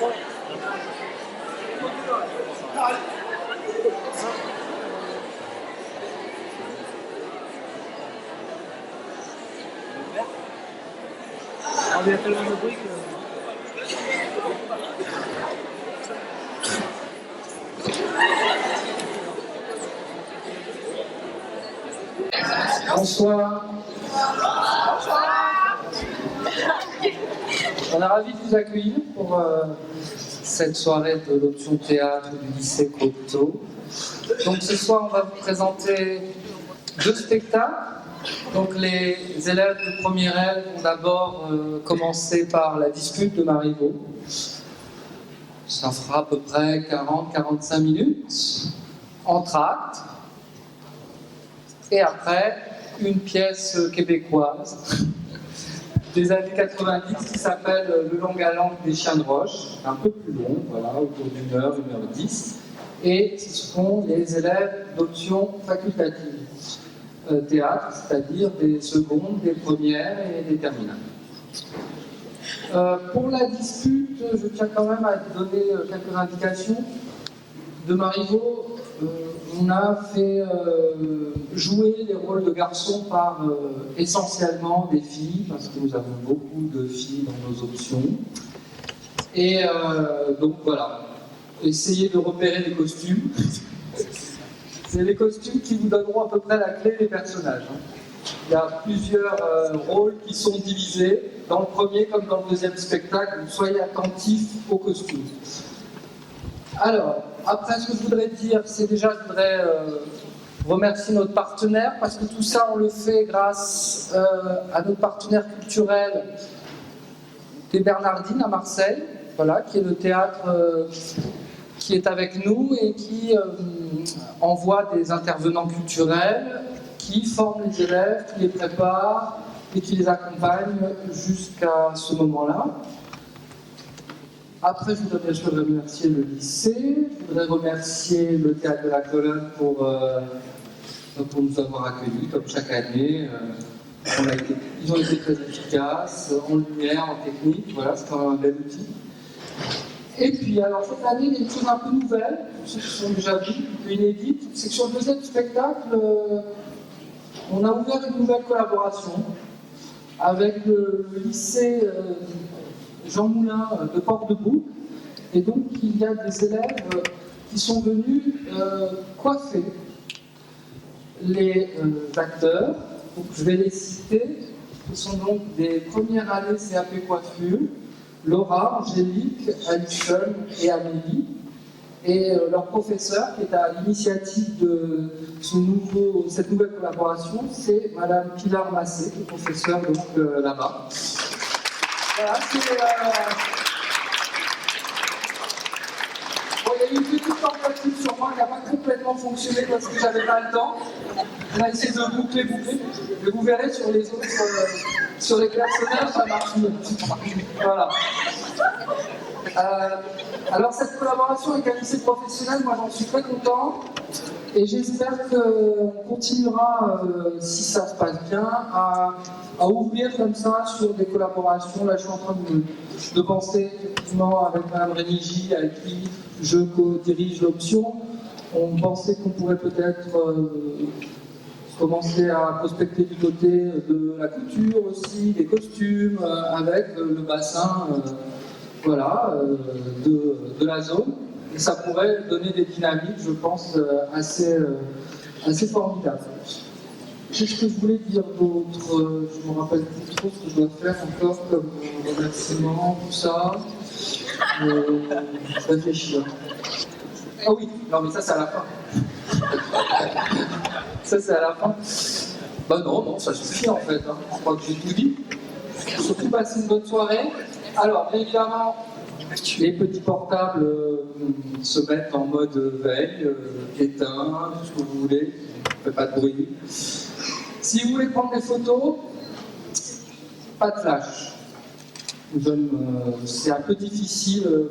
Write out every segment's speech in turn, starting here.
Il y a tellement de bruit que... Bonsoir. On est ravis de vous accueillir pour cette soirée de l'option théâtre du lycée Cocteau. Donc ce soir, on va vous présenter deux spectacles. Donc les élèves de première L vont d'abord commencer par la dispute de Marivaux. Ça fera à peu près 40-45 minutes, entr'acte. Et après, une pièce québécoise des années 90 qui s'appelle Le long galant des chiens de roche, un peu plus long, voilà, autour d'une heure, 1h10. Et ce seront les élèves d'option facultative théâtre, c'est-à-dire des secondes, des premières et des terminales. Pour la dispute, je tiens quand même à donner quelques indications. De Marivaux, on a fait jouer les rôles de garçons par essentiellement des filles, parce que nous avons beaucoup de filles dans nos options. Et donc voilà, essayez de repérer les costumes. C'est les costumes qui vous donneront à peu près la clé des personnages. Il y a plusieurs rôles qui sont divisés, dans le premier comme dans le deuxième spectacle, donc soyez attentifs aux costumes. Alors, après, ce que je voudrais dire, c'est déjà, je voudrais remercier notre partenaire, parce que tout ça, on le fait grâce à notre partenaire culturel des Bernardines à Marseille, voilà, qui est le théâtre qui est avec nous et qui envoie des intervenants culturels, qui forment les élèves, qui les préparent et qui les accompagnent jusqu'à ce moment-là. Après, je voudrais bien sûr remercier le lycée, je voudrais remercier le Théâtre de la Colonne pour nous avoir accueillis, comme chaque année. Ils ont été très efficaces, en lumière, en technique, voilà, c'est quand même un bel outil. Et puis, alors, cette année, il y a une chose un peu nouvelle, pour ceux qui sont déjà vus, inédite, c'est que sur le deuxième spectacle, on a ouvert une nouvelle collaboration avec le lycée Jean Moulin de Port-de-Bouc, et donc il y a des élèves qui sont venus coiffer les acteurs. Donc, je vais les citer. Ce sont donc des premières années CAP coiffure: Laura, Angélique, Alison et Amélie. Et leur professeur, qui est à l'initiative de cette nouvelle collaboration, c'est Madame Pilar Massé, qui est professeure donc là-bas. Voilà, bon, il y a eu une petite tentative sur moi qui n'a pas complètement fonctionné parce que j'avais pas le temps. On a essayé de boucler. Mais vous verrez sur les autres, sur les personnages, ça marche mieux. Voilà. Alors cette collaboration avec un lycée professionnel, moi j'en suis très content. Et j'espère qu'on continuera, si ça se passe bien, à ouvrir comme ça sur des collaborations. Là, je suis en train de penser effectivement avec Mme Rémigy, avec qui je co-dirige l'option. On pensait qu'on pourrait peut-être commencer à prospecter du côté de la couture aussi, des costumes, avec le bassin voilà, de la zone. Et ça pourrait donner des dynamiques, je pense, assez formidables. Qu'est-ce que je voulais dire d'autre? Je me rappelle plus trop ce que je dois faire encore comme remerciement, tout ça. Je réfléchis. Ah oui, non mais ça c'est à la fin. Ça c'est à la fin. Bah non, ça suffit en fait. Hein. Je crois que j'ai tout dit. Surtout passer une bonne soirée. Alors, bien évidemment, les petits portables se mettent en mode veille, éteint, tout ce que vous voulez, ne faites pas de bruit. Si vous voulez prendre des photos, pas de flash. C'est un peu difficile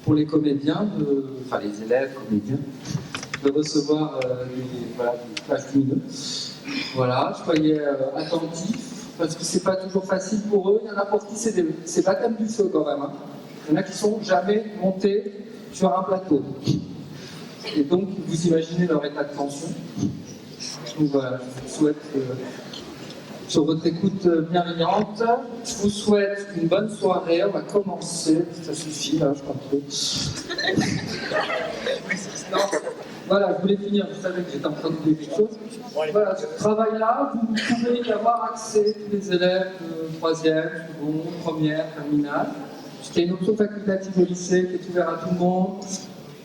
pour les comédiens, enfin les élèves comédiens, de recevoir des flashs lumineux. Voilà, soyez attentifs, parce que c'est pas toujours facile pour eux. Il y en a pour qui c'est baptême du feu quand même. Hein. Il y en a qui sont jamais montés sur un plateau. Et donc, vous imaginez leur état de tension. Donc voilà, je vous souhaite, sur votre écoute bienveillante, je vous souhaite une bonne soirée. On va commencer. Ça suffit, là, je comprends. Non, voilà, je voulais finir. Vous savez que j'étais en train de dire quelque chose. Voilà, ce travail-là, vous pouvez y avoir accès, tous les élèves de 3e, seconde, première, terminale. Il y a une option facultative au lycée qui est ouverte à tout le monde.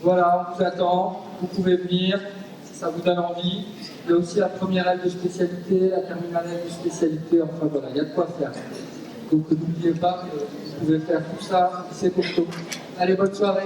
Voilà, on vous attend, vous pouvez venir, si ça vous donne envie. Il y a aussi la première aile de spécialité, la terminale aile de spécialité, enfin voilà, il y a de quoi faire. Donc n'oubliez pas que vous pouvez faire tout ça, c'est pour tout. Allez, bonne soirée.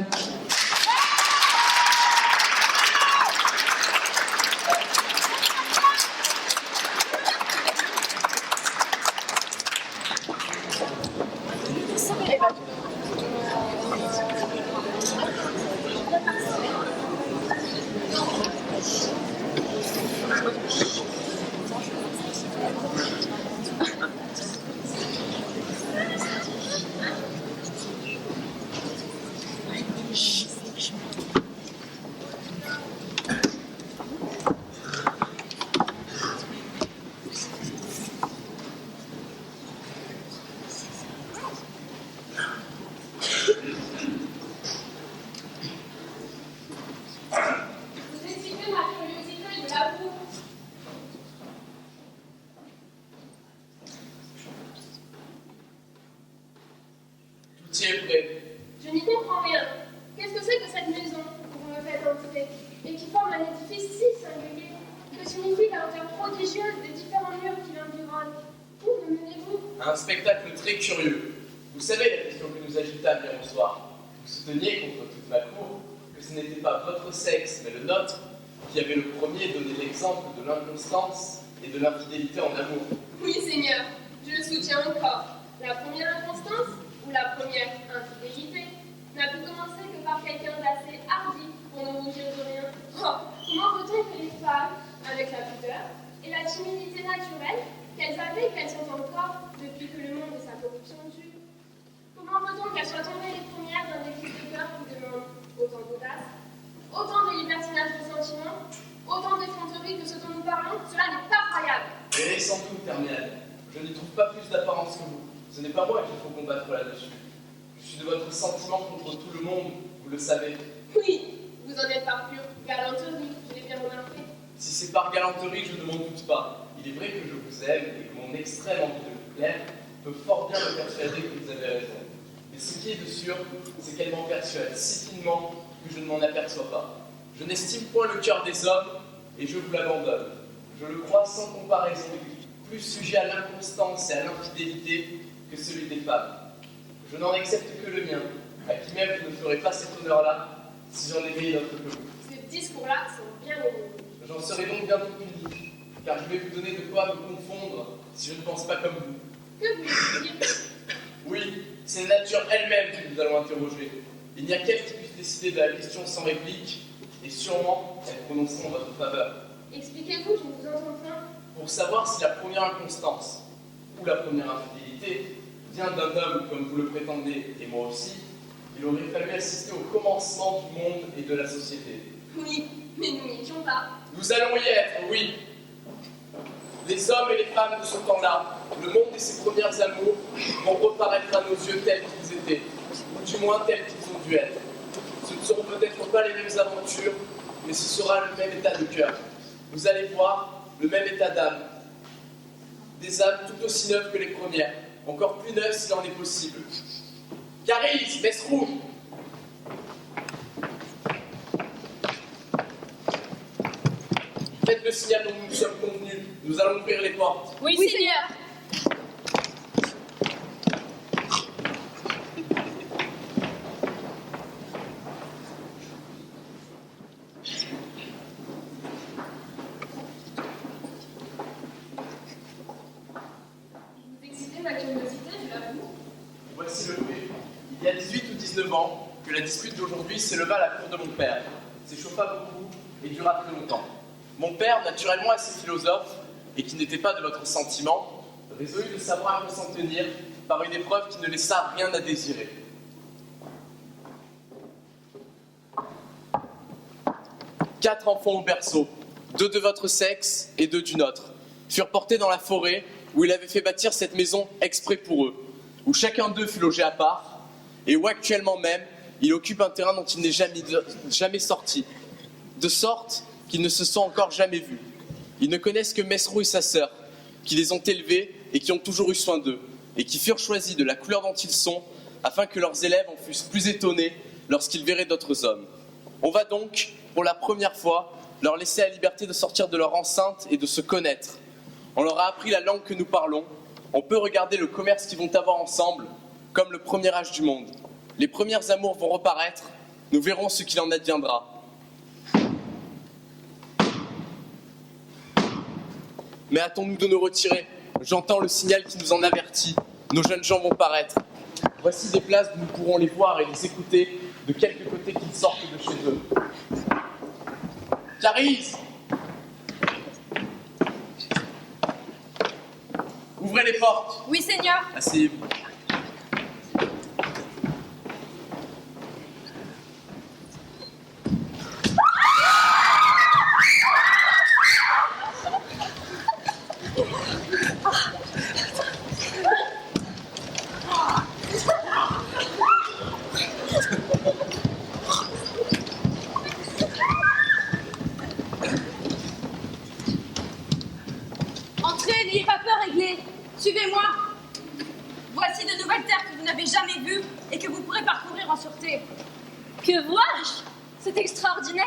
Je n'y comprends rien. Qu'est-ce que c'est que cette maison que vous me faites entrer et qui forme un édifice si singulier? Que signifie la hauteur prodigieuse des différents murs qui l'environnent? Où me menez-vous? Un spectacle très curieux. Vous savez la question que nous agitâmes hier au soir. Vous souteniez contre toute ma cour que ce n'était pas votre sexe, mais le nôtre, qui avait le premier donné l'exemple de l'inconstance et de l'infidélité en amour. Oui, Seigneur, je le soutiens encore. La première inconstance ou la première infidélité n'a pu commencer que par quelqu'un d'assez hardi pour ne rougir de rien. Oh, comment veut-on que les femmes, avec la pudeur et la timidité naturelle qu'elles avaient et qu'elles sont encore depuis que le monde et sa corruption tue, comment veut-on qu'elles soient tombées les premières dans des cris de cœur qui demandent autant d'audace, autant de libertinage de sentiments, autant d'effronterie que ce dont nous parlons? Cela n'est pas croyable. Mais sans doute, terminale, je n'y trouve pas plus d'apparence que vous. Ce n'est pas moi qu'il faut combattre là-dessus. Je suis de votre sentiment contre tout le monde, vous le savez. Oui, vous en êtes par pure galanterie, je l'ai bien remarqué. Si c'est par galanterie, je ne m'en doute pas. Il est vrai que je vous aime et que mon extrême envie de vous plaire peut fort bien me persuader que vous avez raison. Mais ce qui est de sûr, c'est qu'elle m'en persuade si finement que je ne m'en aperçois pas. Je n'estime point le cœur des hommes et je vous l'abandonne. Je le crois sans comparaison, plus sujet à l'inconstance et à l'infidélité que celui des femmes. Je n'en accepte que le mien, à qui même je ne ferai pas cet honneur-là si j'en aimais une autre que vous. Ces discours-là sont bien éloignés. J'en serai donc bientôt puni, car je vais vous donner de quoi me confondre si je ne pense pas comme vous. Que voulez-vous dire? Oui, c'est la nature elle-même que nous allons interroger. Il n'y a qu'elle qui puisse décider de la question sans réplique, et sûrement elles prononceront en votre faveur. Expliquez-vous, je ne vous entends point. Pour savoir si la première inconstance ou la première infidélité vient d'un homme comme vous le prétendez, et moi aussi, il aurait fallu assister au commencement du monde et de la société. Oui, mais nous n'y étions pas. Nous allons y être, oui. Les hommes et les femmes de ce temps-là, le monde et ses premières amours vont reparaître à nos yeux tels qu'ils étaient, ou du moins tels qu'ils ont dû être. Ce ne seront peut-être pas les mêmes aventures, mais ce sera le même état de cœur. Vous allez voir le même état d'âme. Des âmes tout aussi neuves que les premières, encore plus neuves s'il en est possible. Caris, messe rouge! Faites le signal dont nous nous sommes convenus. Nous allons ouvrir les portes. Oui, Seigneur. Vous excitez ma curiosité, je l'avoue. Voici le fait. Il y a 18 ou 19 ans que la dispute d'aujourd'hui s'éleva à la cour de mon père, s'échauffa beaucoup et dura très longtemps. Mon père, naturellement assez philosophe, et qui n'était pas de votre sentiment, résolut de savoir à quoi s'en tenir par une épreuve qui ne laissa rien à désirer. 4 enfants au berceau, 2 de votre sexe et 2 du nôtre, furent portés dans la forêt où il avait fait bâtir cette maison exprès pour eux, où chacun d'eux fut logé à part, et où actuellement même, il occupe un terrain dont il n'est jamais sorti, de sorte qu'ils ne se sont encore jamais vus. Ils ne connaissent que Mesrou et sa sœur, qui les ont élevés et qui ont toujours eu soin d'eux, et qui furent choisis de la couleur dont ils sont, afin que leurs élèves en fussent plus étonnés lorsqu'ils verraient d'autres hommes. On va donc, pour la première fois, leur laisser la liberté de sortir de leur enceinte et de se connaître. On leur a appris la langue que nous parlons, on peut regarder le commerce qu'ils vont avoir ensemble, comme le premier âge du monde. Les premiers amours vont reparaître, nous verrons ce qu'il en adviendra. Mais hâtons-nous de nous retirer. J'entends le signal qui nous en avertit. Nos jeunes gens vont paraître. Voici des places où nous pourrons les voir et les écouter de quelque côté qu'ils sortent de chez eux. Carise! Ouvrez les portes. Oui, Seigneur. Asseyez-vous. Entrez, n'ayez pas peur, réglez. Suivez-moi. Voici de nouvelles terres que vous n'avez jamais vues et que vous pourrez parcourir en sûreté. Que vois-je? C'est extraordinaire.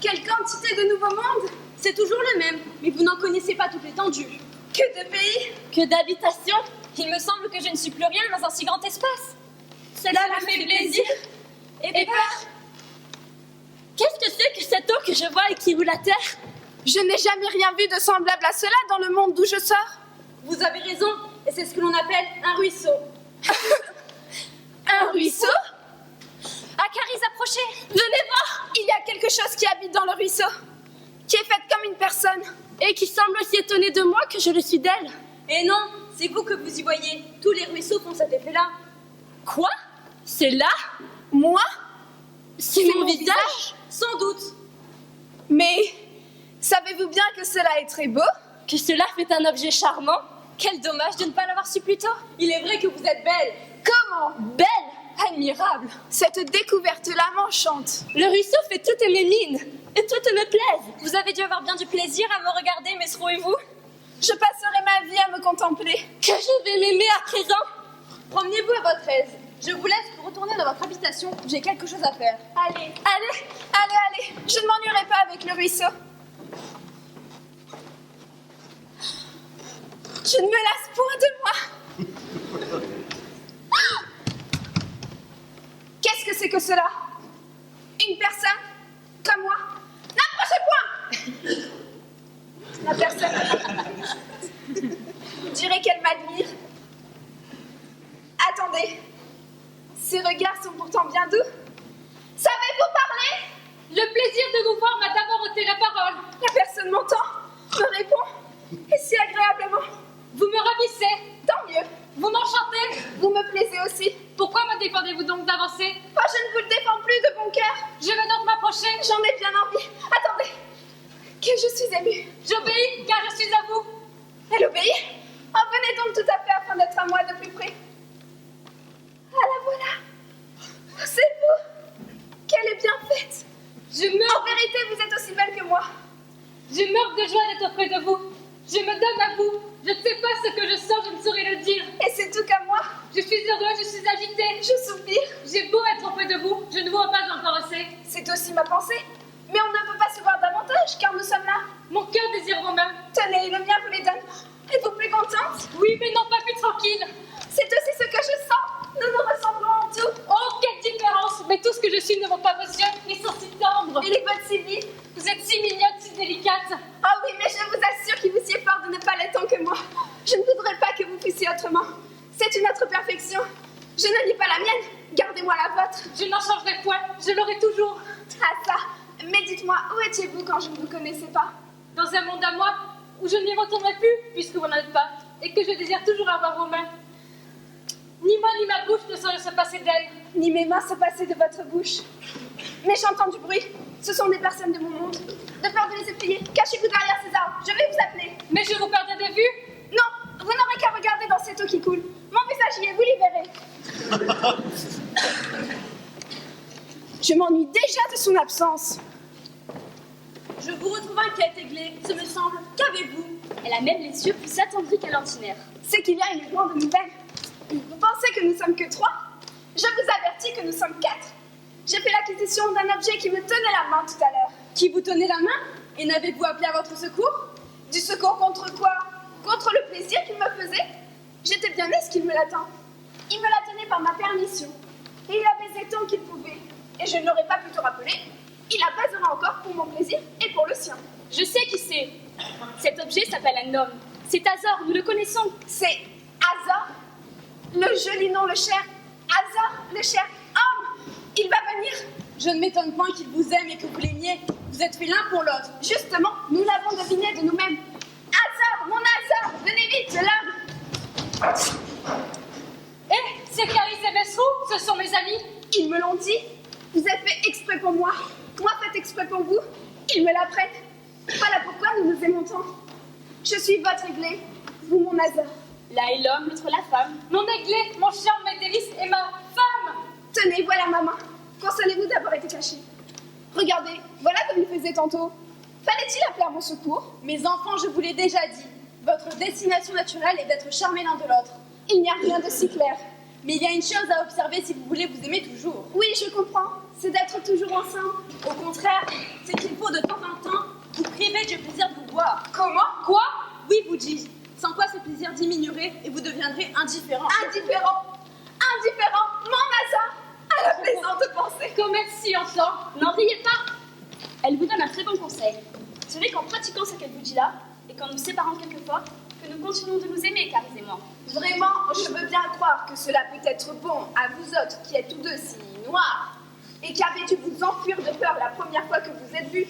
Quelle quantité de nouveaux mondes! C'est toujours le même, mais vous n'en connaissez pas toute l'étendue. Que de pays! Que d'habitation. Il me semble que je ne suis plus rien dans un si grand espace. Cela me fait plaisir et peur. Qu'est-ce que c'est que cette eau que je vois et qui roule la terre? Je n'ai jamais rien vu de semblable à cela dans le monde d'où je sors. Vous avez raison, et c'est ce que l'on appelle un ruisseau. Un ruisseau? Acaris, approchez. Venez voir, il y a quelque chose qui habite dans le ruisseau, qui est faite comme une personne. Et qui semble aussi étonné de moi que je le suis d'elle. Et non, c'est vous que vous y voyez. Tous les ruisseaux font cet effet-là. Quoi? C'est là? Moi? C'est mon visage? Sans doute. Mais savez-vous bien que cela est très beau? Que cela fait un objet charmant? Quel dommage de ne pas l'avoir su plus tôt. Il est vrai que vous êtes belle. Comment? Belle, admirable. Cette découverte-là m'enchante. Le ruisseau fait toutes mes mines et toutes me plaisent. Vous avez dû avoir bien du plaisir à me regarder, Mesrou et vous. Je passerai ma vie à me contempler. Que je vais m'aimer à présent. Promenez-vous à votre aise. Je vous laisse pour retourner dans votre habitation. J'ai quelque chose à faire. Allez, allez, allez, allez. Je ne m'ennuierai pas avec le ruisseau. Je ne me lasse point de moi. Qu'est-ce que c'est que cela? Une personne comme moi? N'approchez point. La personne dirait qu'elle m'admire. Attendez, ces regards sont pourtant bien doux. Savez-vous parler? Le plaisir de vous voir m'a d'abord ôté la parole. La personne m'entend, me répond, et si agréablement. Vous me ravissez. Tant mieux. Vous m'enchantez. Vous me plaisez aussi. Pourquoi me défendez-vous donc d'avancer? Oh, je ne vous le défends plus de bon cœur. Je vais donc m'approcher. J'en ai bien envie. Attendez, que je suis émue. J'obéis car je suis à vous. Elle obéit? Oh, venez donc tout à fait afin d'être à moi de plus près. Ah, la voilà. Oh, c'est vous. Qu'elle est bien faite. Je meurs. En vérité, vous êtes aussi belle que moi. Je meurs de joie d'être auprès de vous. Je me donne à vous. Je ne sais pas ce que je sens, je ne saurais le dire. Et c'est tout comme moi. Je suis heureuse, je suis agitée. Je soupire. J'ai beau être auprès de vous, je ne vous vois pas encore assez. C'est aussi ma pensée. Mais on ne peut pas se voir davantage car nous sommes là. Mon cœur désire vos mains. Tenez, le mien vous les donne. Êtes-vous plus contente? Oui, mais non pas plus tranquille. C'est aussi ce que je sens. Nous nous ressemblons en tout. Oh, quelle différence! Mais tout ce que je suis ne vaut pas vos yeux. Ils sont si tendres. Et les bottes si vives. Vous êtes si mignonne, si délicate. Ah oui, mais je vous assure qu'il vous sied fort de ne pas l'être tant que moi. Je ne voudrais pas que vous fussiez autrement. C'est une autre perfection. Je ne nie pas la mienne. Gardez-moi la vôtre. Je n'en changerai point. Je l'aurai toujours. Ah ça. Mais dites-moi, où étiez-vous quand je ne vous connaissais pas? Dans un monde à moi où je n'y retournerai plus puisque vous n'en êtes pas et que je désire toujours avoir vos mains. Ni moi ni ma bouche ne sauraient se passer d'elle. Ni mes mains se passaient de votre bouche. Mais j'entends du bruit. Ce sont des personnes de mon monde. De peur de les effrayer, cachez-vous derrière ces arbres. Je vais vous appeler. Mais je vous perdrai de vue. Non, vous n'aurez qu'à regarder dans cette eau qui coule. Mon visage y est, vous l'y verrez. Je m'ennuie déjà de son absence. Je vous retrouve inquiète, Aiglé, ce me semble. Qu'avez-vous? Elle a même les yeux plus attendris qu'à l'ordinaire. C'est qu'il y a une grande nouvelle. Vous pensez que nous sommes que 3? Je vous avertis que nous sommes 4. J'ai fait l'acquisition d'un objet qui me tenait la main tout à l'heure. Qui vous tenait la main? Et n'avez-vous appelé à votre secours? Du secours contre quoi? Contre le plaisir qu'il me faisait? J'étais bien aise qu'il me l'attend. Il me la tenait par ma permission. Et il la baisait tant qu'il pouvait. Et je ne l'aurais pas pu te rappeler. Il la baisera encore pour mon plaisir et pour le sien. Je sais qui c'est. Cet objet s'appelle un homme. C'est Azor, nous le connaissons. C'est Azor, le joli nom, le cher Azor, le cher homme. Il va venir. Je ne m'étonne point qu'il vous aime et que vous l'aimiez. Vous êtes faits l'un pour l'autre. Justement, nous l'avons deviné de nous-mêmes. Azor, mon Azor, venez vite, l'homme. Eh, c'est Clarisse et Mesrou, ce sont mes amis. Ils me l'ont dit. Vous êtes fait exprès pour moi. Moi, faites exprès pour vous. Ils me l'apprennent. Voilà pourquoi nous nous aimons tant. Je suis votre Aiglé, vous mon Azor. L'un est l'homme, l'autre la femme. Mon Aiglé, mon charme, mes délices et ma femme. Tenez, voilà ma main. Consolez-vous d'avoir été caché. Regardez, voilà comme il faisait tantôt. Fallait-il appeler à mon secours? Mes enfants, je vous l'ai déjà dit. Votre destination naturelle est d'être charmés l'un de l'autre. Il n'y a rien de si clair. Mais il y a une chose à observer si vous voulez vous aimer toujours. Oui, je comprends. C'est d'être toujours ensemble. Au contraire, c'est qu'il faut de temps en temps vous priver du plaisir de vous voir. Comment? Quoi? Oui, vous dis. Sans quoi ce plaisir diminuerait et vous deviendrez indifférent. Indifférent. Indifférent. Mon Azor. À la plaisante pensée. Comme elle s'y entend. N'en riez pas. Elle vous donne un très bon conseil. Ce n'est qu'en pratiquant ce qu'elle vous dit là, et qu'en nous séparant quelquefois, que nous continuons de nous aimer, Clarisse et moi. Vraiment, je veux bien croire que cela peut être bon à vous autres qui êtes tous deux si noirs et qui avez dû vous enfuir de peur la première fois que vous êtes vus.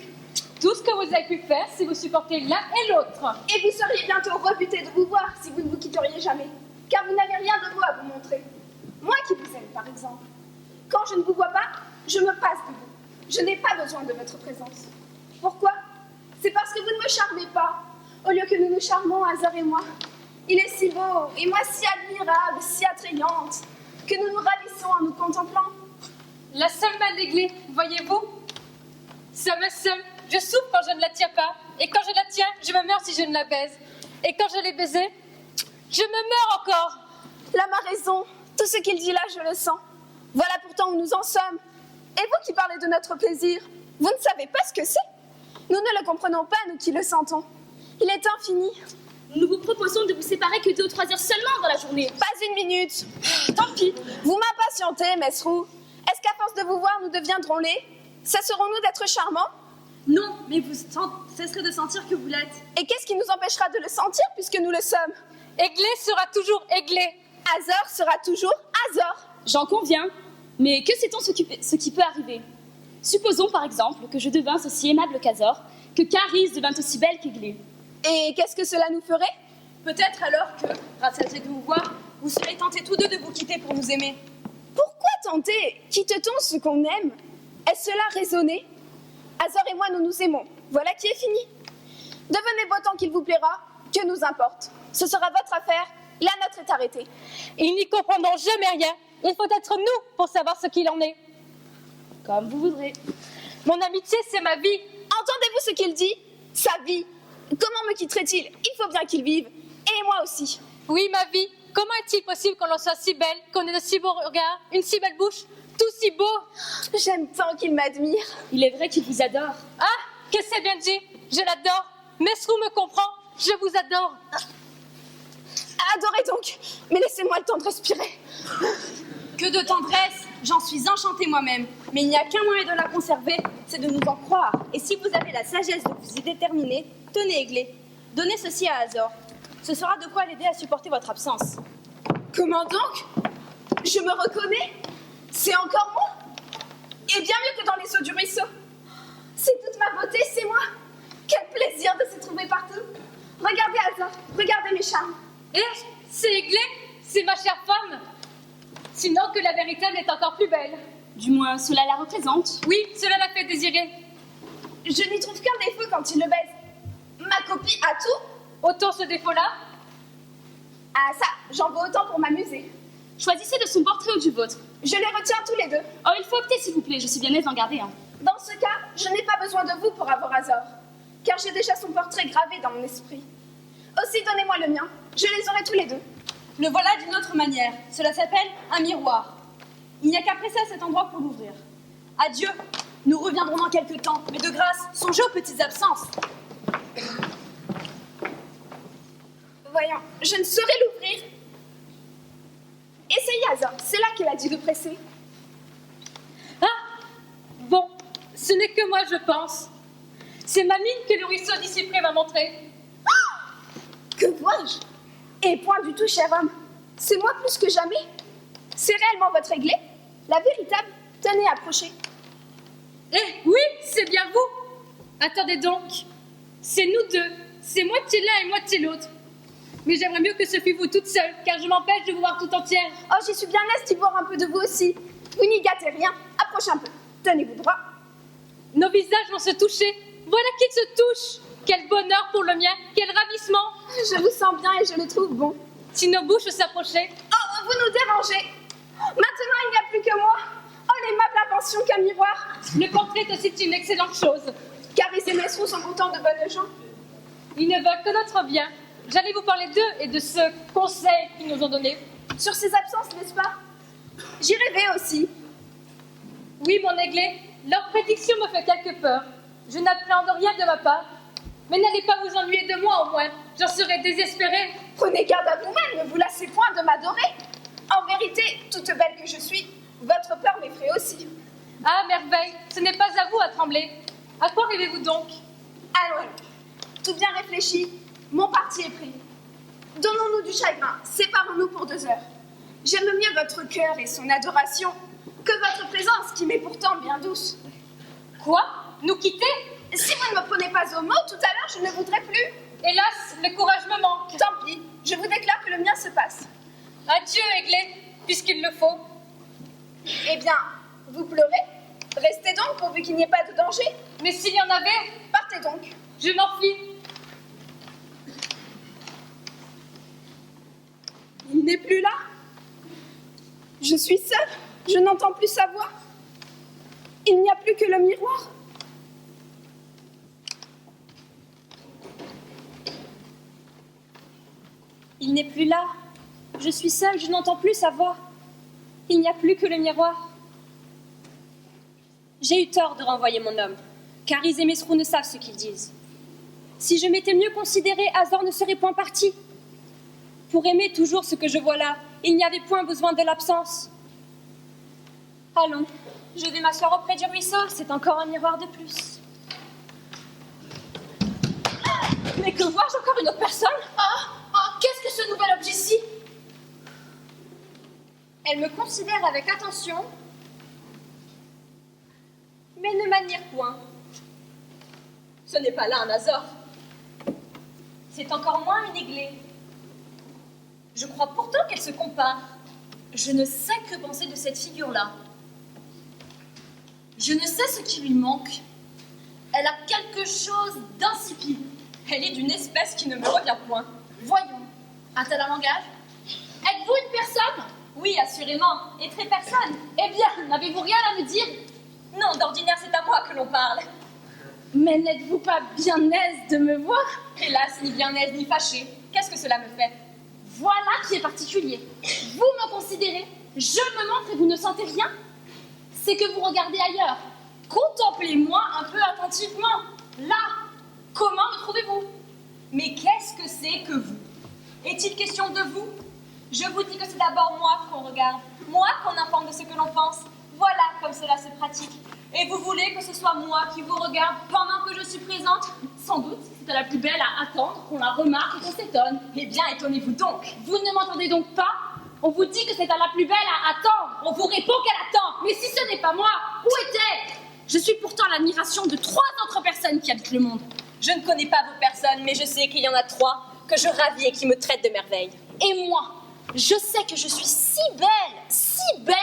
Tout ce que vous avez pu faire, c'est vous supporter l'un et l'autre. Et vous seriez bientôt rebutés de vous voir si vous ne vous quitteriez jamais, car vous n'avez rien de beau à vous montrer. Moi qui vous aime, par exemple, quand je ne vous vois pas, je me passe de vous. Je n'ai pas besoin de votre présence. Pourquoi? C'est parce que vous ne me charmez pas, au lieu que nous nous charmons, Azor et moi. Il est si beau, et moi si admirable, si attrayante, que nous nous ravissons en nous contemplant. La seule main d'Aiglé, voyez-vous? Ça me seule. Je souffre quand je ne la tiens pas. Et quand je la tiens, je me meurs si je ne la baise. Et quand je l'ai baisée, je me meurs encore. L'homme a raison. Tout ce qu'il dit là, je le sens. Voilà pourtant où nous en sommes. Et vous qui parlez de notre plaisir, vous ne savez pas ce que c'est? Nous ne le comprenons pas, nous qui le sentons. Il est infini. Nous vous proposons de vous séparer que 2 ou 3 heures seulement dans la journée. Pas une minute. Tant pis. Vous m'impatientez, Mesrou. Est-ce qu'à force de vous voir, nous deviendrons laids? Cesserons-nous d'être charmants? Non, mais vous cesserez de sentir que vous l'êtes. Et qu'est-ce qui nous empêchera de le sentir puisque nous le sommes? Aiglé sera toujours Aiglé. Azor sera toujours Azor. J'en conviens. Mais que sait-on ce qui peut arriver? Supposons par exemple que je devinsse aussi aimable qu'Azor, que Clarisse devint aussi belle qu'Aiglé. Et qu'est-ce que cela nous ferait? Peut-être alors que, grâce à cette de vous voir, vous serez tentés tous deux de vous quitter pour nous aimer. Pourquoi tenter? Quitte-t-on ce qu'on aime? Est-ce cela raisonné? Azor et moi, nous nous aimons. Voilà qui est fini. Devenez beau tant qu'il vous plaira, que nous importe. Ce sera votre affaire, la nôtre est arrêtée. Ils n'y comprendront jamais rien. Il faut être nous pour savoir ce qu'il en est. Comme vous voudrez. Mon amitié, c'est ma vie. Entendez-vous ce qu'il dit? Sa vie. Comment me quitterait-il? Il faut bien qu'il vive. Et moi aussi. Oui, ma vie. Comment est-il possible qu'on en soit si belle, qu'on ait de si beaux regards, une si belle bouche, tout si beau? J'aime tant qu'il m'admire. Il est vrai qu'il vous adore. Ah, que c'est bien dit. Je l'adore. Mesrou me comprend. Je vous adore. Adorez donc. Mais laissez-moi le temps de respirer. Que de tendresse, j'en suis enchantée moi-même. Mais il n'y a qu'un moyen de la conserver, c'est de nous en croire. Et si vous avez la sagesse de vous y déterminer, tenez, Aiglé, donnez ceci à Azor. Ce sera de quoi l'aider à supporter votre absence. Comment donc? Je me reconnais? C'est encore moi? Et bien mieux que dans les eaux du ruisseau. C'est toute ma beauté, c'est moi. Quel plaisir de se trouver partout. Regardez Azor, regardez mes charmes. Eh, c'est Aiglé, c'est ma chère femme. Sinon que la véritable est encore plus belle. Du moins, cela la représente. Oui, cela l'a fait désirer. Je n'y trouve qu'un défaut quand il le baise. Ma copie a tout. Autant ce défaut-là? Ah ça, j'en veux autant pour m'amuser. Choisissez de son portrait ou du vôtre. Je les retiens tous les deux. Oh, il faut opter, s'il vous plaît. Je suis bien aise d'en garder un. Dans ce cas, je n'ai pas besoin de vous pour avoir Azor, car j'ai déjà son portrait gravé dans mon esprit. Aussi, donnez-moi le mien. Je les aurai tous les deux. Le voilà d'une autre manière. Cela s'appelle un miroir. Il n'y a qu'à presser à cet endroit pour l'ouvrir. Adieu. Nous reviendrons dans quelques temps. Mais de grâce, songez aux petites absences. Voyons, je ne saurais l'ouvrir. Essayez, Azor. C'est là qu'elle a dit de presser. Ah! Bon, ce n'est que moi, je pense. C'est ma mine que le ruisseau d'ici près m'a montré. Que vois-je? Et point du tout, cher homme. C'est moi plus que jamais. C'est réellement votre aiglé? La véritable? Tenez, approchez. Eh oui, c'est bien vous. Attendez donc. C'est nous deux. C'est moitié l'un et moitié l'autre. Mais j'aimerais mieux que ce fût vous toute seule, car je m'empêche de vous voir tout entière. Oh, j'y suis bien aise d'y voir un peu de vous aussi. Vous n'y gâtez rien. Approchez un peu. Tenez-vous droit. Nos visages vont se toucher. Voilà qu'ils se touchent. Quel bonheur pour le mien. Quel ravissement. Je vous sens bien et je le trouve bon. Si nos bouches s'approchaient. Oh, vous nous dérangez. Maintenant, il n'y a plus que moi. Oh, l'aimable invention qu'un miroir. Le portrait est aussi une excellente chose. Caris et Mesrou sont pourtant de bonnes gens. Ils ne veulent que notre bien. J'allais vous parler d'eux et de ce conseil qu'ils nous ont donné. Sur ces absences, n'est-ce pas? J'y rêvais aussi. Oui, mon aiglé, leur prédiction me fait quelque peur. Je n'appréhende rien de ma part. Mais n'allez pas vous ennuyer de moi au moins. J'en serais désespérée. Prenez garde à vous-même, ne vous lassez point de m'adorer. En vérité, toute belle que je suis, votre peur m'effraie aussi. Ah, merveille, ce n'est pas à vous à trembler. À quoi rêvez-vous donc? Allons, tout bien réfléchi, mon parti est pris. Donnons-nous du chagrin, séparons-nous pour 2 heures. J'aime mieux votre cœur et son adoration que votre présence qui m'est pourtant bien douce. Quoi? Nous quitter? Si vous ne me prenez pas au mot, tout à l'heure, je ne voudrais plus. Hélas, le courage me manque. Tant pis, je vous déclare que le mien se passe. Adieu, aiglé, puisqu'il le faut. Eh bien, vous pleurez? Restez donc pourvu qu'il n'y ait pas de danger. Mais s'il y en avait, Partez donc. je m'enfuis. Il n'est plus là. Je suis seule, je n'entends plus sa voix. Il n'y a plus que le miroir. Il n'est plus là. Je suis seule, je n'entends plus sa voix. Il n'y a plus que le miroir. J'ai eu tort de renvoyer mon homme. Caris et Mesrou ne savent ce qu'ils disent. Si je m'étais mieux considérée, Azor ne serait point parti. Pour aimer toujours ce que je vois là, il n'y avait point besoin de l'absence. Allons, je vais m'asseoir auprès du ruisseau, c'est encore un miroir de plus. Mais que vois-je, encore une autre personne? Qu'est-ce que ce nouvel objet-ci? Elle me considère avec attention, mais ne m'admire point. Ce n'est pas là un Azor. C'est encore moins une aiglée. Je crois pourtant qu'elle se compare. Je ne sais que penser de cette figure-là. Je ne sais ce qui lui manque. Elle a quelque chose d'insipide. Elle est d'une espèce qui ne me revient point. Voyons, a-t-elle un langage? Êtes-vous une personne? Oui, assurément, et très personne. Eh bien, n'avez-vous rien à me dire? Non, d'ordinaire, c'est à moi que l'on parle. Mais n'êtes-vous pas bien aise de me voir? Hélas, ni bien aise, ni fâchée. Qu'est-ce que cela me fait? Voilà qui est particulier. Vous me considérez, je me montre et vous ne sentez rien? C'est que vous regardez ailleurs. Contemplez-moi un peu attentivement. Là, comment me trouvez-vous? Mais qu'est-ce que c'est que vous? Est-il question de vous? Je vous dis que c'est d'abord moi qu'on regarde, moi qu'on informe de ce que l'on pense. Voilà comme cela se pratique. Et vous voulez que ce soit moi qui vous regarde pendant que je suis présente? Sans doute, c'est à la plus belle à attendre qu'on la remarque et qu'on s'étonne. Eh bien, étonnez-vous donc. Vous ne m'entendez donc pas? On vous dit que c'est à la plus belle à attendre. On vous répond qu'elle attend. Mais si ce n'est pas moi, où est-elle? Je suis pourtant l'admiration de 3 autres personnes qui habitent le monde. Je ne connais pas vos personnes, mais je sais qu'il y en a 3 que je ravis et qui me traitent de merveille. Et moi, je sais que je suis si belle,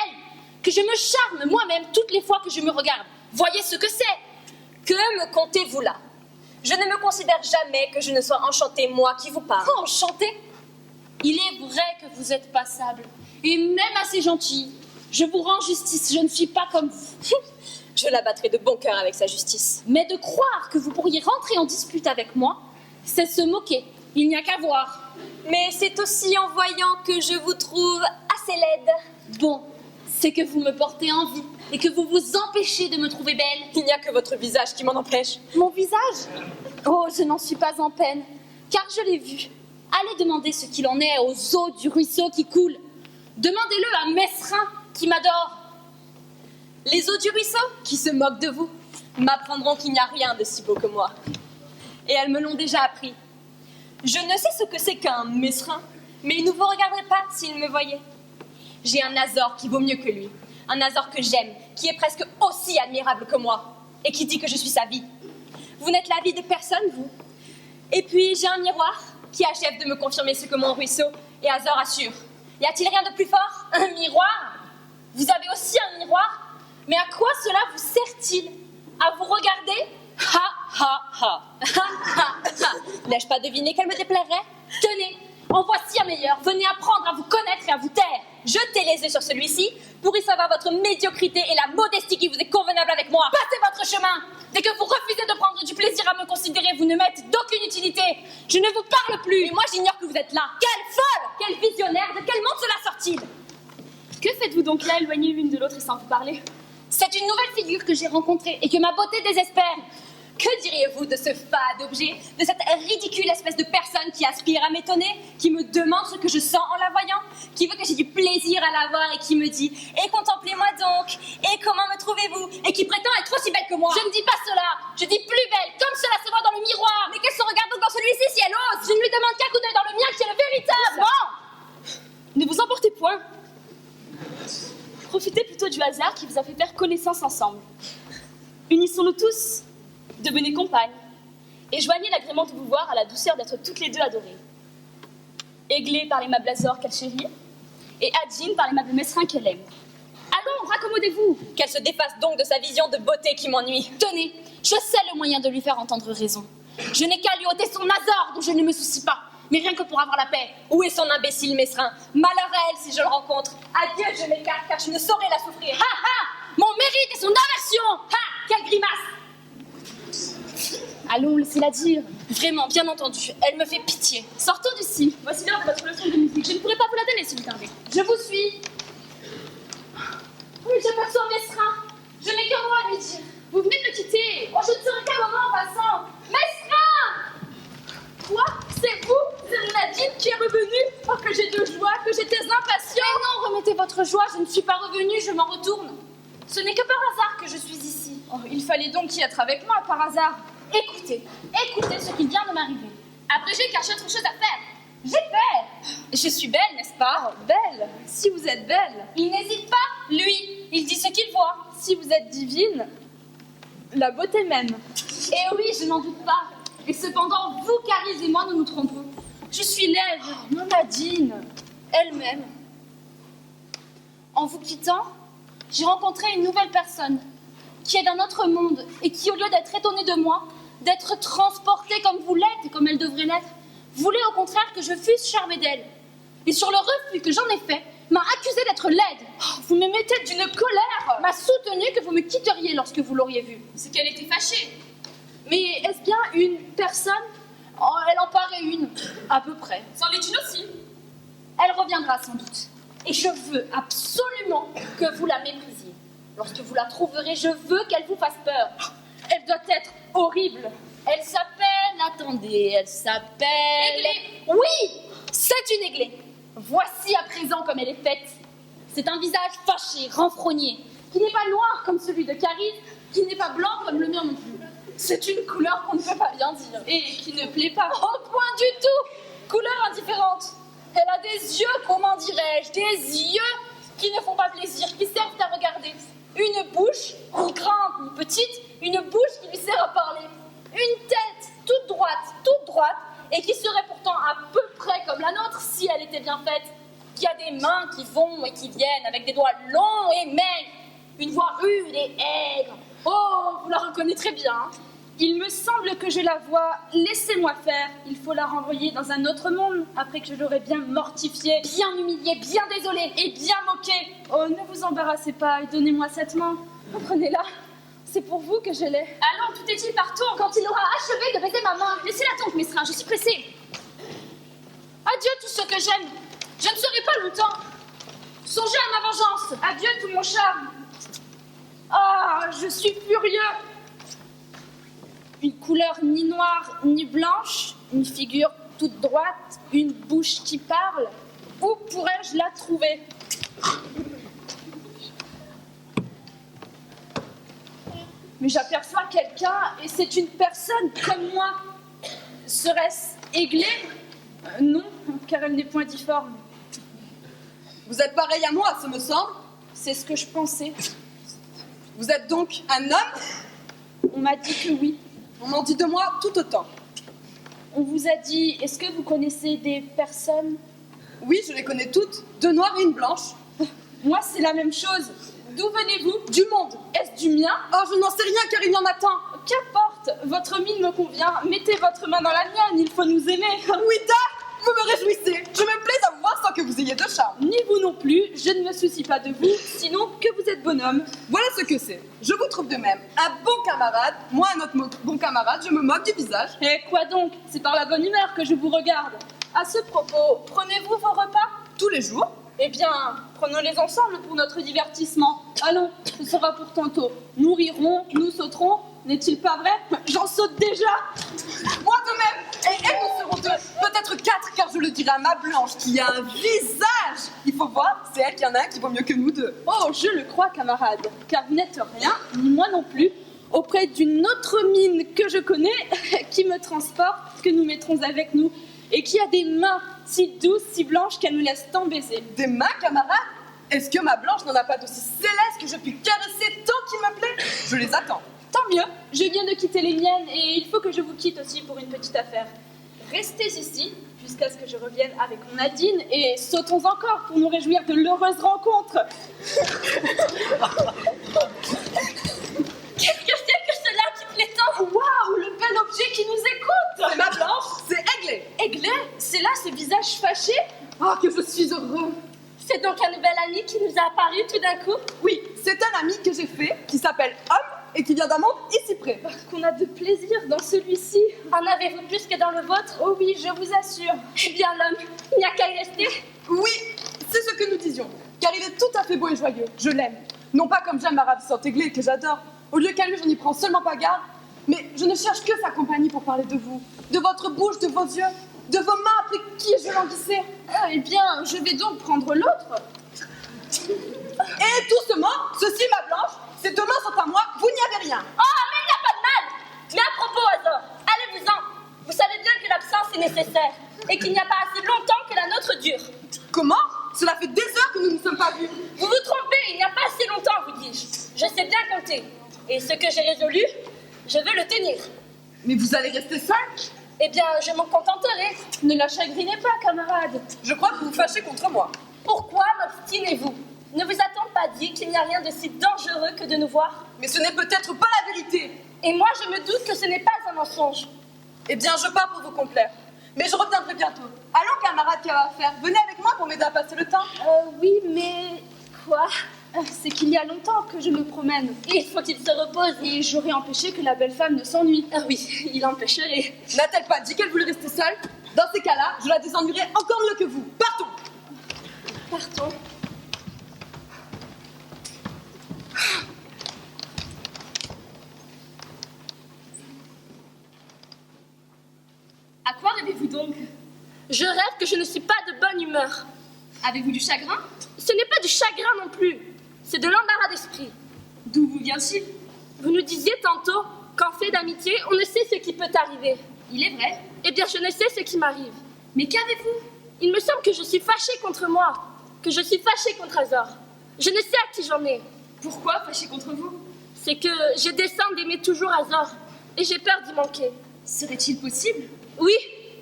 que je me charme moi-même toutes les fois que je me regarde. Voyez ce que c'est. Que me contez-vous là? Je ne me considère jamais que je ne sois enchantée, moi qui vous parle. Oh, enchantée! Il est vrai que vous êtes passable, et même assez gentil. Je vous rends justice, je ne suis pas comme vous. Je la battrai de bon cœur avec sa justice. Mais de croire que vous pourriez rentrer en dispute avec moi, c'est se moquer. Il n'y a qu'à voir. Mais c'est aussi en voyant que je vous trouve assez laide. Bon, c'est que vous me portez envie et que vous vous empêchez de me trouver belle. Il n'y a que votre visage qui m'en empêche. Mon visage? Oh, je n'en suis pas en peine, car je l'ai vu. Allez demander ce qu'il en est aux eaux du ruisseau qui coule. Demandez-le à Mesrin qui m'adore. Les eaux du ruisseau, qui se moquent de vous, m'apprendront qu'il n'y a rien de si beau que moi. Et elles me l'ont déjà appris. Je ne sais ce que c'est qu'un mesrin, mais il ne vous regarderait pas s'il me voyait. J'ai un Azor qui vaut mieux que lui. Un Azor que j'aime, qui est presque aussi admirable que moi, et qui dit que je suis sa vie. Vous n'êtes la vie de personne, vous. Et puis j'ai un miroir qui achève de me confirmer ce que mon ruisseau et Azor assurent. Y a-t-il rien de plus fort? Un miroir? Vous avez aussi un miroir? Mais à quoi cela vous sert-il? À vous regarder? Ha ha ha. Ha ha ha. N'ai-je pas deviné qu'elle me déplairait? Tenez, en voici un meilleur. Venez apprendre à vous connaître et à vous taire. Jetez les œufs sur celui-ci pour y savoir votre médiocrité et la modestie qui vous est convenable avec moi. Passez votre chemin. Dès que vous refusez de prendre du plaisir à me considérer, vous ne m'êtes d'aucune utilité. Je ne vous parle plus. Mais moi, j'ignore que vous êtes là. Quelle folle! Quel visionnaire! De quel monde cela sort-il? Que faites-vous donc là, éloignés l'une de l'autre et sans vous parler? C'est une nouvelle figure que j'ai rencontrée et que ma beauté désespère. Que diriez-vous de ce fade objet, de cette ridicule espèce de personne qui aspire à m'étonner, qui me demande ce que je sens en la voyant, qui veut que j'ai du plaisir à la voir et qui me dit « Et contemplez-moi donc, et comment me trouvez-vous ?» et qui prétend être aussi belle que moi. Je ne dis pas cela, je dis plus belle, comme cela se voit dans le miroir. Mais qu'elle se regarde donc dans celui-ci si elle ose? Je ne lui demande qu'un coup d'œil dans le mien qui est le véritable. Ne vous emportez point. Profitez plutôt du hasard qui vous a fait faire connaissance ensemble. Unissons-nous tous, devenez compagnes, et joignez l'agrément de vous voir à la douceur d'être toutes les deux adorées. Églé par l'aimable Azor qu'elle chérit, et Adjin par l'aimable Mesrin qu'elle aime. Allons, raccommodez-vous. Qu'elle se défasse donc de sa vision de beauté qui m'ennuie. Tenez, je sais le moyen de lui faire entendre raison. Je n'ai qu'à lui ôter son Azor dont je ne me soucie pas, mais rien que pour avoir la paix. Où est son imbécile mesrin? Malheur à elle si je le rencontre. Adieu, je m'écarte car je ne saurais la souffrir. Ha ha! Mon mérite et son aversion! Ha! Quelle grimace! Allons, laissez-la dire. Vraiment, bien entendu, elle me fait pitié. Sortons d'ici. Voici l'heure de votre leçon de musique. Je ne pourrai pas vous la donner si vous tardez. Je vous suis. Oui, j'aperçois Mesrin. Je n'ai qu'un mot à lui dire. Vous venez de me quitter. Oh, je ne serai qu'un moment en passant. Mesrin! Quoi? C'est vous? C'est Nadine qui est revenue? Oh, que j'ai de joie, que j'étais impatiente. Mais non, remettez votre joie, je ne suis pas revenue, je m'en retourne. Ce n'est que par hasard que je suis ici. Oh, il fallait donc y être avec moi, par hasard. Écoutez ce qui vient de m'arriver. Abrégez car j'ai autre chose à faire. J'ai peur. Je suis belle, n'est-ce pas? Belle, si vous êtes belle. Il n'hésite pas, lui. Il dit ce qu'il voit. Si vous êtes divine, la beauté même. Eh oui, je n'en doute pas. Et cependant, vous, Caris et moi, nous nous trompons. Je suis laide. Oh, mon Nadine, elle-même. En vous quittant, j'ai rencontré une nouvelle personne qui est d'un autre monde et qui, au lieu d'être étonnée de moi, d'être transportée comme vous l'êtes et comme elle devrait l'être, voulait au contraire que je fusse charmée d'elle. Et sur le refus que j'en ai fait, m'a accusée d'être laide. Oh, vous me mettez d'une colère. M'a soutenue que vous me quitteriez lorsque vous l'auriez vue. C'est qu'elle était fâchée. Mais est-ce bien une personne? Oh, elle en paraît une, à peu près. C'en est une aussi. Elle reviendra sans doute. Et je veux absolument que vous la méprisiez. Lorsque vous la trouverez, je veux qu'elle vous fasse peur. Elle doit être horrible. Elle s'appelle... Attendez, elle s'appelle... Aiglée. Oui, c'est une aiglée. Voici à présent comme elle est faite. C'est un visage fâché, renfrogné, qui n'est pas noir comme celui de Caris, qui n'est pas blanc comme le mien non plus. C'est une couleur qu'on ne peut pas bien dire. Et qui ne plaît pas. Au point du tout. Couleur indifférente. Elle a des yeux, comment dirais-je, des yeux qui ne font pas plaisir, qui servent à regarder. Une bouche, ni grande, ni petite, une bouche qui lui sert à parler. Une tête toute droite, et qui serait pourtant à peu près comme la nôtre si elle était bien faite. Qui a des mains qui vont et qui viennent, avec des doigts longs et maigres. Une voix rude et aigre. Oh, vous la reconnaîtrez bien. Il me semble que je la vois. Laissez-moi faire. Il faut la renvoyer dans un autre monde, après que je l'aurai bien mortifiée, bien humiliée, bien désolée et bien moquée. Oh, ne vous embarrassez pas et donnez-moi cette main. Prenez-la. C'est pour vous que je l'ai. Allons, tout est dit, partons. Quand il aura achevé de baiser ma main, laissez-la donc, Mesrin, je suis pressée. Adieu tout ce que j'aime. Je ne serai pas longtemps. Songez à ma vengeance. Adieu tout mon charme. Ah, je suis furieux. Une couleur ni noire ni blanche, une figure toute droite, une bouche qui parle. Où pourrais-je la trouver? Mais j'aperçois quelqu'un et c'est une personne comme moi. Serait-ce Aiglé? Non, car elle n'est point difforme. Vous êtes pareil à moi, ce me semble. C'est ce que je pensais. Vous êtes donc un homme? On m'a dit que oui. On en dit de moi tout autant. On vous a dit, est-ce que vous connaissez des personnes? Oui, je les connais toutes, deux noires et une blanche. Moi, c'est la même chose. D'où venez-vous? Du monde. Est-ce du mien? Oh, je n'en sais rien car il y en a tant. Qu'importe, votre mine me convient. Mettez votre main dans la mienne, il faut nous aimer. Oui, vous me réjouissez. Je me plais à vous voir sans que vous ayez de charme. Ni vous non plus, je ne me soucie pas de vous, sinon que vous êtes bonhomme. Voilà ce que c'est. Je vous trouve de même. Un bon camarade, moi un autre bon camarade, je me moque du visage. Et quoi donc? C'est par la bonne humeur que je vous regarde. À ce propos, prenez-vous vos repas? Tous les jours. Eh bien, prenons-les ensemble pour notre divertissement. Allons, ce sera pour tantôt. Nous rirons, nous sauterons. N'est-il pas vrai? J'en saute déjà. Moi de même. Et nous serons deux, peut-être quatre, car je le dirai à ma blanche qui a un visage. Il faut voir, c'est elle qui en a un qui vaut mieux que nous deux. Oh, je le crois, camarade, car vous n'êtes rien, ni moi non plus, auprès d'une autre mine que je connais, qui me transporte, que nous mettrons avec nous, et qui a des mains si douces, si blanches, qu'elle nous laisse tant baiser. Des mains, camarade? Est-ce que ma blanche n'en a pas d'aussi céleste que je puis caresser tant qu'il me plaît? Je les attends. Tant mieux, je viens de quitter les miennes, et il faut que je vous quitte aussi pour une petite affaire. Restez ici, jusqu'à ce que je revienne avec mon Nadine, et sautons encore pour nous réjouir de l'heureuse rencontre. Qu'est-ce que c'est que cela qui plaît tant? Waouh, le bel objet qui nous écoute! C'est ma blanche, c'est Aiglé. Aiglé, c'est là ce visage fâché? Oh, que je suis heureux. C'est donc un nouvel ami qui nous a apparu tout d'un coup? Oui, c'est un ami que j'ai fait, qui s'appelle Homme, et qui vient d'un monde ici près. Qu'on a de plaisir dans celui-ci. En avez-vous plus que dans le vôtre? Oh oui, je vous assure. Eh bien, l'homme, il n'y a qu'à y rester. Oui, c'est ce que nous disions, car il est tout à fait beau et joyeux. Je l'aime. Non pas comme j'aime ma ravissante Aiglé, que j'adore. Au lieu qu'à lui, je n'y prends seulement pas garde, mais je ne cherche que sa compagnie pour parler de vous, de votre bouche, de vos yeux, de vos mains après qui je languissais. Ah, eh bien, je vais donc prendre l'autre. Et doucement, ceci, ma blanche, ces deux mains sont à moi, vous n'y avez rien. Oh, mais il n'y a pas de mal. Mais à propos, Azor, allez-vous-en. Vous savez bien que l'absence est nécessaire et qu'il n'y a pas assez longtemps que la nôtre dure. Comment? Cela fait des heures que nous ne nous sommes pas vus. Vous vous trompez, il n'y a pas assez longtemps, vous dis-je. Je sais bien compter. Et ce que j'ai résolu, je veux le tenir. Mais vous allez rester seul? Eh bien, je m'en contenterai. Ne la chagrinez pas, camarade. Je crois que vous vous fâchez contre moi. Pourquoi m'obstinez-vous? Ne vous a-t-on pas dit qu'il n'y a rien de si dangereux que de nous voir? Mais ce n'est peut-être pas la vérité. Et moi, je me doute que ce n'est pas un mensonge. Eh bien, je pars pour vous complaire. Mais je reviendrai bientôt. Allons, camarades, qu'il y a à faire. Venez avec moi pour m'aider à passer le temps. Oui, mais... Quoi? C'est qu'il y a longtemps que je me promène. Il faut qu'il se repose. Et j'aurais empêché que la belle femme ne s'ennuie. Ah oui, il empêcherait. N'a-t-elle pas dit qu'elle voulait rester seule? Dans ces cas-là, je la désennuierai encore mieux que vous. Partons. Partons. À quoi rêvez-vous donc? Je rêve que je ne suis pas de bonne humeur. Avez-vous du chagrin? Ce n'est pas du chagrin non plus. C'est de l'embarras d'esprit. D'où vous vient-il? Vous nous disiez tantôt qu'en fait d'amitié, on ne sait ce qui peut arriver. Il est vrai. Eh bien, je ne sais ce qui m'arrive. Mais qu'avez-vous? Il me semble que je suis fâchée contre moi, que je suis fâchée contre Azor. Je ne sais à qui j'en ai. Pourquoi fâchée contre vous? C'est que je descends d'aimer toujours Azor, et j'ai peur d'y manquer. Serait-il possible? Oui,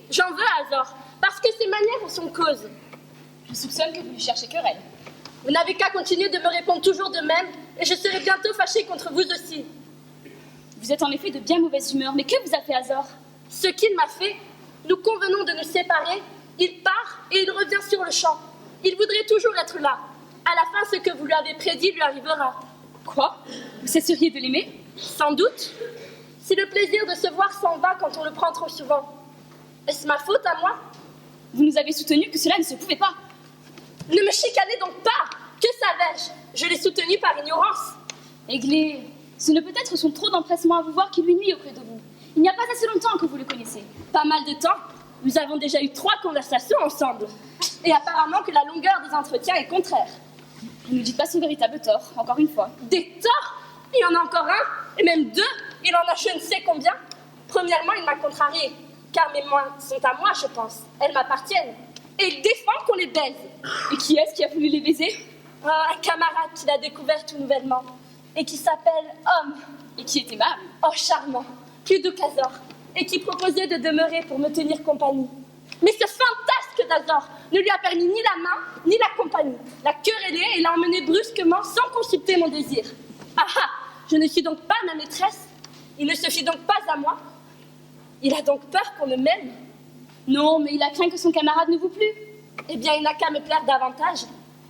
j'en veux à Azor, parce que ses manières en sont cause. Je soupçonne que vous lui cherchez querelle. Vous n'avez qu'à continuer de me répondre toujours de même, et je serai bientôt fâchée contre vous aussi. Vous êtes en effet de bien mauvaise humeur, mais que vous a fait Azor? Ce qu'il m'a fait, nous convenons de nous séparer, il part et il revient sur le champ. Il voudrait toujours être là. À la fin, ce que vous lui avez prédit lui arrivera. Quoi? Vous cesseriez de l'aimer? Sans doute. Si le plaisir de se voir s'en va quand on le prend trop souvent, est-ce ma faute à moi? Vous nous avez soutenu que cela ne se pouvait pas. Ne me chicanez donc pas! Que savais-je? Je l'ai soutenu par ignorance. Aiglé, ce ne peut être son trop d'empressement à vous voir qui lui nuit auprès de vous. Il n'y a pas assez longtemps que vous le connaissez. Pas mal de temps. Nous avons déjà eu 3 conversations ensemble. Et apparemment que la longueur des entretiens est contraire. Vous ne dites pas son véritable tort, encore une fois. Des torts? Il y en a encore un, et même 2. Il en a je ne sais combien. Premièrement, il m'a contrarié, car mes mains sont à moi, je pense. Elles m'appartiennent. Et il défend qu'on les baise. Et qui est-ce qui a voulu les baiser? Un camarade qu'il a découvert tout nouvellement, et qui s'appelle Homme. Et qui est aimable. Oh, charmant, plus doux qu'Azor, et qui proposait de demeurer pour me tenir compagnie. Mais ce fantasque d'Azor ne lui a permis ni la main, ni la compagnie. La querellé et l'a emmené brusquement sans consulter mon désir. Ah ah, je ne suis donc pas ma maîtresse. Il ne se fie donc pas à moi. Il a donc peur qu'on ne m'aime. Non, mais il a craint que son camarade ne vous plût. Eh bien, il n'a qu'à me plaire davantage,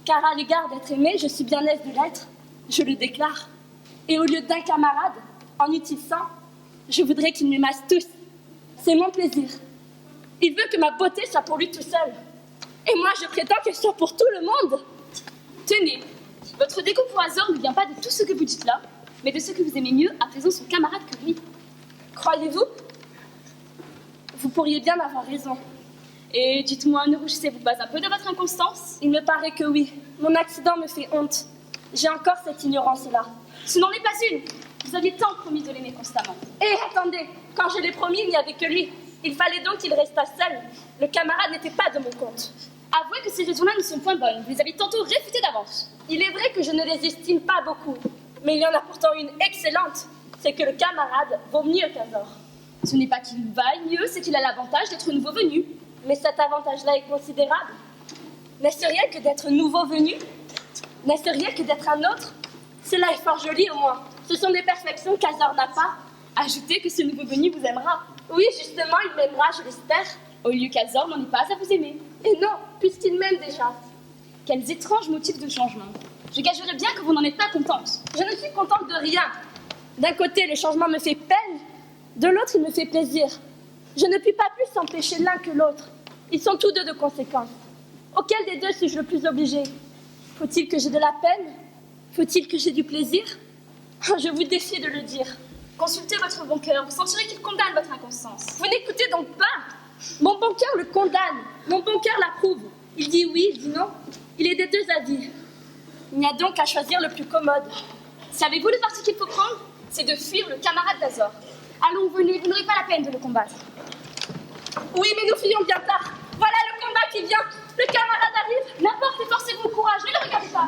car à l'égard d'être aimé, je suis bien aise de l'être. Je le déclare. Et au lieu d'un camarade, en utile 100, je voudrais qu'il m'aimasse tous. C'est mon plaisir. Il veut que ma beauté soit pour lui tout seul. Et moi, je prétends qu'elle soit pour tout le monde. Tenez, votre dégoût pour Azor ne vient pas de tout ce que vous dites là, mais de ce que vous aimez mieux à présent son camarade que lui. Croyez-vous? Vous pourriez bien avoir raison. Et dites-moi, ne rougissez-vous pas un peu de votre inconstance? Il me paraît que oui. Mon accident me fait honte. J'ai encore cette ignorance-là. Ce n'en est pas une. Vous aviez tant promis de l'aimer constamment. Et attendez, quand je l'ai promis, il n'y avait que lui. Il fallait donc qu'il restât seul. Le camarade n'était pas de mon compte. Avouez que ces raisons-là ne sont point bonnes. Vous les avez tantôt réfutées d'avance. Il est vrai que je ne les estime pas beaucoup. Mais il y en a pourtant une excellente. C'est que le camarade vaut mieux qu'Azor. Ce n'est pas qu'il vaille mieux, c'est qu'il a l'avantage d'être nouveau venu. Mais cet avantage-là est considérable. N'est-ce rien que d'être nouveau venu? N'est-ce rien que d'être un autre? Cela est fort joli au moins. Ce sont des perfections qu'Azor n'a pas. Ajoutez que ce nouveau venu vous aimera. Oui, justement, il m'aimera, je l'espère. Au lieu qu'Azor n'en ait pas à vous aimer. Et non, puisqu'il m'aime déjà. Quels étranges motifs de changement. Je gagerais bien que vous n'en êtes pas contente. Je ne suis contente de rien. D'un côté, le changement me fait peine. De l'autre, il me fait plaisir. Je ne puis pas plus empêcher l'un que l'autre. Ils sont tous deux de conséquence. Auquel des deux suis-je le plus obligée? Faut-il que j'ai de la peine? Faut-il que j'ai du plaisir? Je vous défie de le dire. Consultez votre bon cœur, vous sentirez qu'il condamne votre inconstance. Vous n'écoutez donc pas. Mon bon cœur le condamne. Mon bon cœur l'approuve. Il dit oui, il dit non. Il est des deux avis. Il n'y a donc qu'à choisir le plus commode. Savez-vous le parti qu'il faut prendre? C'est de fuir le camarade d'Azor. Allons, venez, vous n'aurez pas la peine de le combattre. Oui, mais nous fuyons bien tard. Voilà le combat qui vient. Le camarade arrive. N'importe, efforcez-vous courage, ne le regardez pas.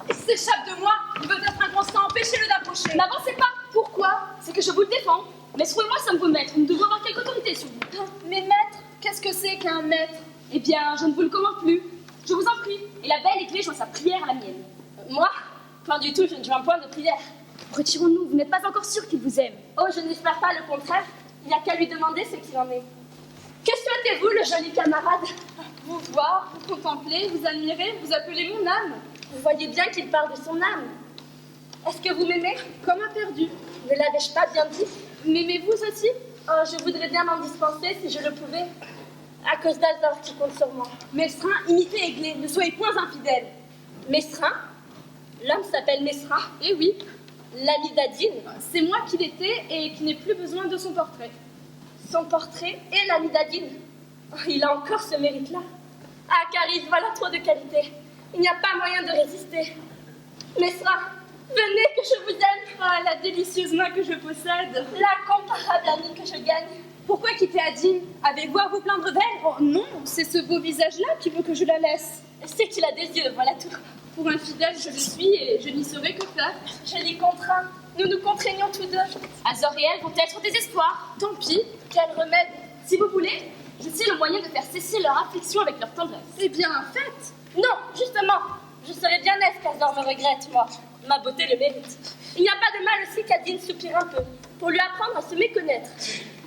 Il s'échappe de moi. Il veut être inconstant. Empêchez-le d'approcher. N'avancez pas. Pourquoi? C'est que je vous le défends. Mais et moi sommes vos maîtres. Nous devons avoir quelque autorité sur vous. Mais maître, qu'est-ce que c'est qu'un maître? Eh bien, je ne vous le commande plus. Je vous en prie. Et la belle Églée joint sa prière à la mienne. Moi? Pas du tout, je ne joins point de prière. Retirons-nous, vous n'êtes pas encore sûr qu'il vous aime. Oh, je n'espère pas le contraire. Il n'y a qu'à lui demander ce qu'il en est. Que souhaitez-vous, le joli camarade? Vous voir, vous contempler, vous admirer, vous appeler mon âme. Vous voyez bien qu'il parle de son âme. Est-ce que vous m'aimez? Comme un perdu. Ne l'avais-je pas bien dit? M'aimez-vous aussi? Oh, je voudrais bien m'en dispenser si je le pouvais. À cause d'Azor qui compte sur moi. Mesrin, imitez Aiglé, ne soyez point infidèles. Mesrin? L'homme s'appelle Mesrin? Eh oui. L'ami d'Adine? C'est moi qui l'étais et qui n'ai plus besoin de son portrait. Son portrait et l'ami d'Adine? Oh, il a encore ce mérite-là. Ah, Caris, voilà trop de qualité. Il n'y a pas moyen de résister. Mesrin, venez que je vous aime. Ah, la délicieuse main que je possède. L'incomparable amie que je gagne. Pourquoi quitter Adine? Avez-vous à vous plaindre d'elle? Oh non, c'est ce beau visage-là qui veut que je la laisse. C'est qu'il a des yeux, voilà tout. Pour infidèle, je le suis et je n'y saurais que faire. Je l'y contrains. Nous nous contraignons tous deux. Azor et elle vont être au désespoir. Tant pis. Quel remède? Si vous voulez, je sais le moyen de faire cesser leur affliction avec leur tendresse. C'est bien un fait. Non, justement. Je serais bien aise qu'Azor me regrette, moi. Ma beauté le mérite. Il n'y a pas de mal aussi qu'Adine soupire un peu, pour lui apprendre à se méconnaître.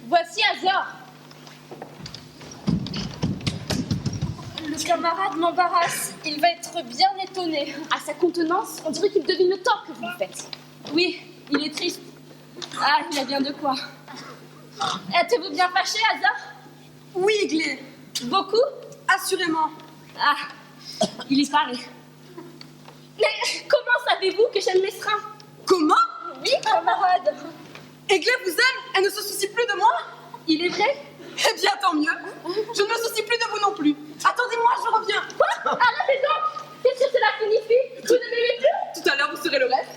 Voici Azor. Le camarade m'embarrasse. Il va être bien étonné. À sa contenance, on dirait qu'il devine le tort que vous lui faites. Oui, il est triste. Ah, il a bien de quoi. Êtes-vous bien fâché, Azor? Oui, Iglé, Beaucoup? assurément. Ah, il y paraît. Mais comment savez-vous que j'aime Mesrin? Comment? Oui, camarade. Iglé vous aime? Elle ne se soucie plus de moi? Il est vrai? Eh bien, tant mieux. Je ne me soucie plus de vous non plus. Attendez-moi, je reviens. Quoi? Arrêtez donc! Qu'est-ce que cela signifie? Vous ne m'aimez plus? Tout à l'heure, vous serez le reste.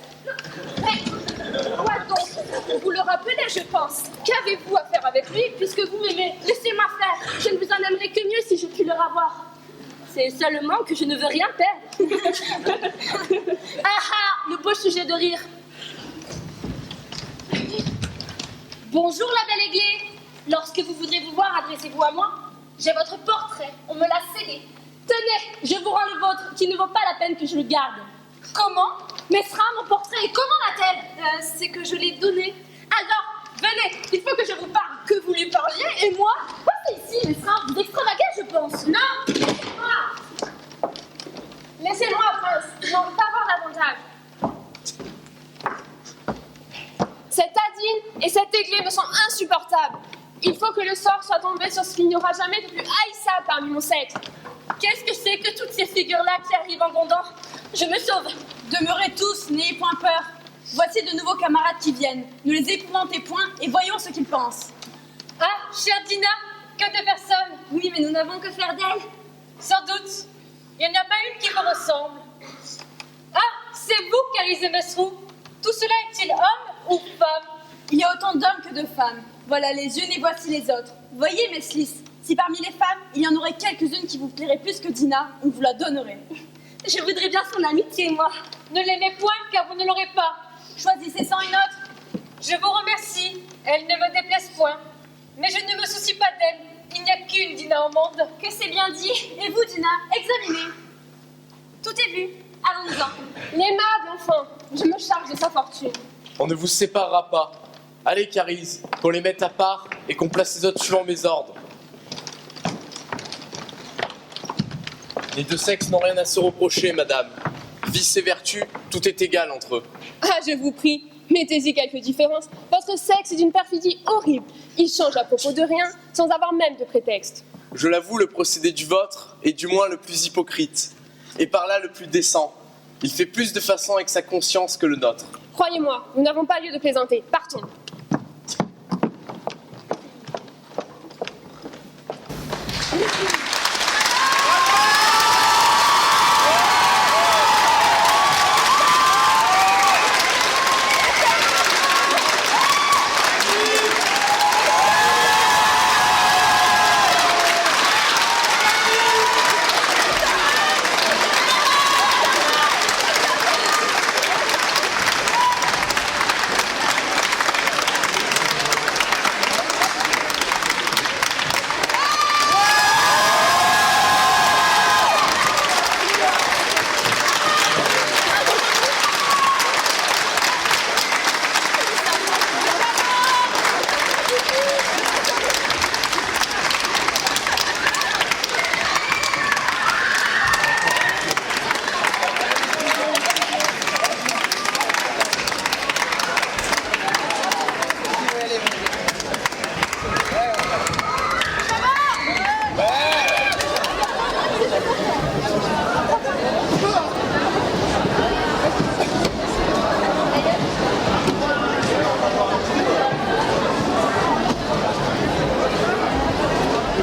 Mais quoi donc? Vous le rappelez, je pense. Qu'avez-vous à faire avec lui puisque vous m'aimez? Laissez-moi faire. Je ne vous en aimerais que mieux si je puis le revoir. C'est seulement que je ne veux rien perdre. Ah ah, le beau sujet de rire. Bonjour la belle Églée. Lorsque vous voudrez vous voir, adressez-vous à moi. J'ai votre portrait, on me l'a cédé. Tenez, je vous rends le vôtre, qui ne vaut pas la peine que je le garde. Comment? Mesra, mon portrait, et comment l'a-t-elle? C'est que je l'ai donné. Alors, venez, il faut que je vous parle. Que vous lui parliez, et moi? Passez ici, Mesra, vous extravaguez, je pense. Non, laissez-moi. Laissez-moi, prince, je n'en veux pas voir davantage. Cette Adine et cette Églée me sont insupportables. Il faut que le sort soit tombé sur ce qu'il n'y aura jamais de plus haïssable parmi mon sexe. Qu'est-ce que c'est que toutes ces figures-là qui arrivent en grondant? Je me sauve. Demeurez tous, n'ayez point peur. Voici de nouveaux camarades qui viennent. Ne les épouvantez point et voyons ce qu'ils pensent. Ah, chère Dina, que de personnes. Oui, mais nous n'avons que faire d'elle. Sans doute. Il n'y en a pas une qui me ressemble. Ah, c'est vous, Caris et Mesrou. Tout cela est-il homme ou femme? Il y a autant d'hommes que de femmes. Voilà les unes et voici les autres. Voyez, Meslis, si parmi les femmes, il y en aurait quelques-unes qui vous plairaient plus que Dina, on vous la donnerait. Je voudrais bien son amitié, moi. Ne l'aimez point, car vous ne l'aurez pas. Choisissez sans une autre. Je vous remercie. Elle ne me déplaise point. Mais je ne me soucie pas d'elle. Il n'y a qu'une Dina au monde. Que c'est bien dit. Et vous, Dina, examinez. Tout est vu. Allons-y-en. L'aimable enfant, je me charge de sa fortune. On ne vous séparera pas. Allez, Caris, qu'on les mette à part et qu'on place les autres suivant mes ordres. Les deux sexes n'ont rien à se reprocher, madame. Vice et vertu, tout est égal entre eux. Ah, je vous prie, mettez-y quelques différences. Votre sexe est d'une perfidie horrible. Il change à propos de rien, sans avoir même de prétexte. Je l'avoue, le procédé du vôtre est du moins le plus hypocrite, et par là le plus décent. Il fait plus de façon avec sa conscience que le nôtre. Croyez-moi, nous n'avons pas lieu de plaisanter. Partons.